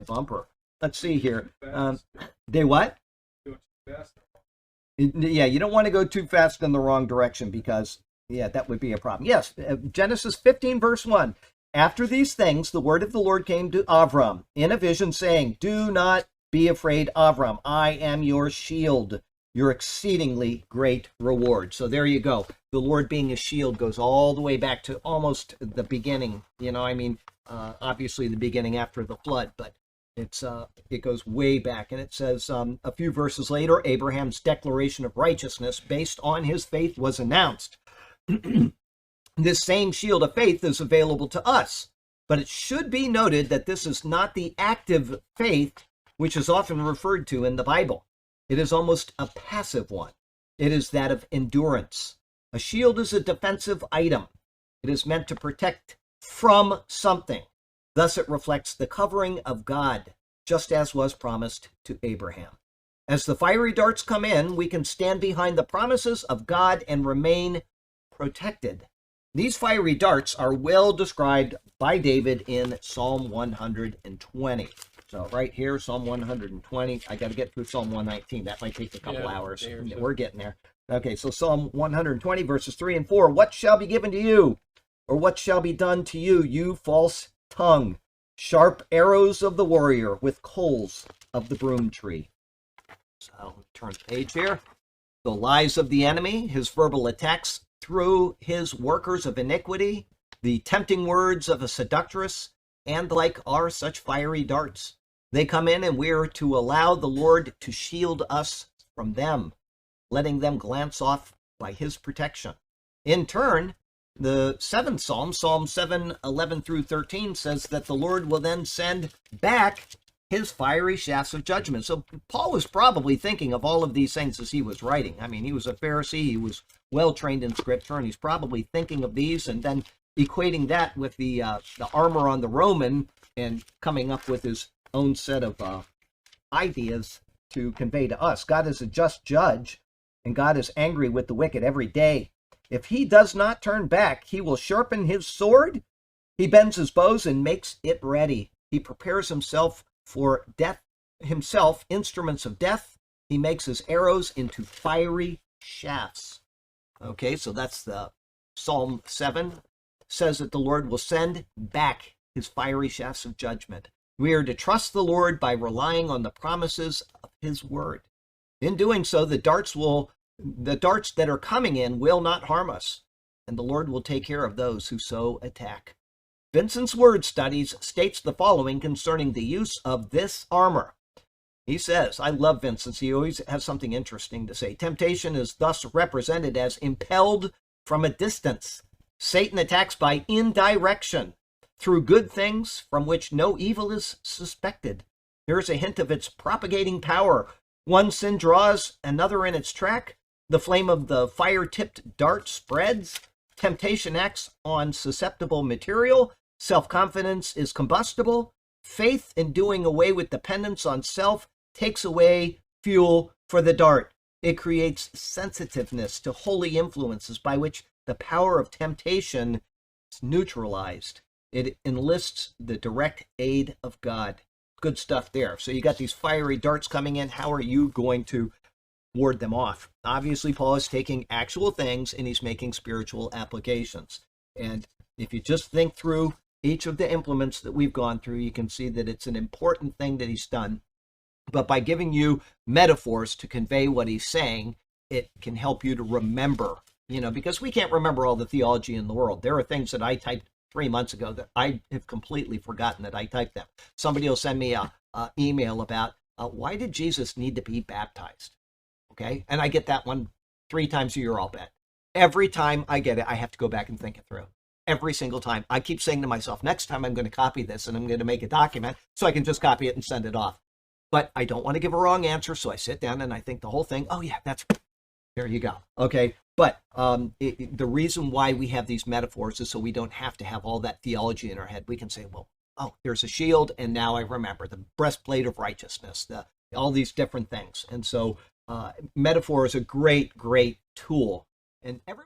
Bumper. Let's see here. They what? Yeah, you don't want to go too fast in the wrong direction because, yeah, that would be a problem. Yes, Genesis 15, verse 1. After these things, the word of the Lord came to Avram in a vision, saying, do not be afraid, Avram. I am your shield, your exceedingly great reward. So there you go. The Lord being a shield goes all the way back to almost the beginning. Obviously the beginning after the flood, but it goes way back. And it says a few verses later, Abraham's declaration of righteousness based on his faith was announced. This same shield of faith is available to us, but it should be noted that this is not the active faith which is often referred to in the Bible. It is almost a passive one. It is that of endurance. A shield is a defensive item. It is meant to protect from something. Thus it reflects the covering of God, just as was promised to Abraham. As the fiery darts come in, we can stand behind the promises of God and remain protected. These fiery darts are well described by David in Psalm 120. So right here, Psalm 120. I got to get through Psalm 119. That might take a couple hours. We're getting there. Okay, so Psalm 120, verses 3 and 4. What shall be given to you? Or what shall be done to you, you false tongue? Sharp arrows of the warrior with coals of the broom tree. So turn the page here. The lies of the enemy, his verbal attacks through his workers of iniquity, the tempting words of a seductress, and the like are such fiery darts. They come in and we are to allow the Lord to shield us from them, letting them glance off by his protection. In turn, the 7th Psalm, Psalm 7, 11 through 13, says that the Lord will then send back his fiery shafts of judgment. So Paul was probably thinking of all of these things as he was writing. I mean, he was a Pharisee, he was well trained in Scripture, and he's probably thinking of these and then equating that with the armor on the Roman and coming up with his own set of ideas to convey to us. God is a just judge, and God is angry with the wicked every day. If he does not turn back, he will sharpen his sword. He bends his bows and makes it ready. He prepares himself for death, himself instruments of death. He makes his arrows into fiery shafts. Okay, so that's the Psalm 7 says that the Lord will send back his fiery shafts of judgment. We are to trust the Lord by relying on the promises of his word. In doing so, the darts that are coming in will not harm us, and the Lord will take care of those who so attack. Vincent's Word Studies states the following concerning the use of this armor. He says, I love Vincent's, he always has something interesting to say. Temptation is thus represented as impelled from a distance. Satan attacks by indirection through good things from which no evil is suspected. Here is a hint of its propagating power. One sin draws another in its track. The flame of the fire-tipped dart spreads. Temptation acts on susceptible material. Self-confidence is combustible. Faith in doing away with dependence on self takes away fuel for the dart. It creates sensitiveness to holy influences by which the power of temptation is neutralized. It enlists the direct aid of God. Good stuff there. So you got these fiery darts coming in. How are you going to ward them off? Obviously, Paul is taking actual things and he's making spiritual applications. And if you just think through each of the implements that we've gone through, you can see that it's an important thing that he's done. But by giving you metaphors to convey what he's saying, it can help you to remember, because we can't remember all the theology in the world. There are things that I typed 3 months ago that I have completely forgotten that I typed them. Somebody will send me a email about why did Jesus need to be baptized? Okay, and I get that one 3 times a year, I'll bet. Every time I get it, I have to go back and think it through. Every single time. I keep saying to myself, next time I'm going to copy this and I'm going to make a document so I can just copy it and send it off. But I don't want to give a wrong answer, so I sit down and I think the whole thing, oh yeah, that's, there you go. Okay, but the reason why we have these metaphors is so we don't have to have all that theology in our head. We can say, well, oh, there's a shield, and now I remember the breastplate of righteousness, all these different things. And so metaphor is a great, great tool. And every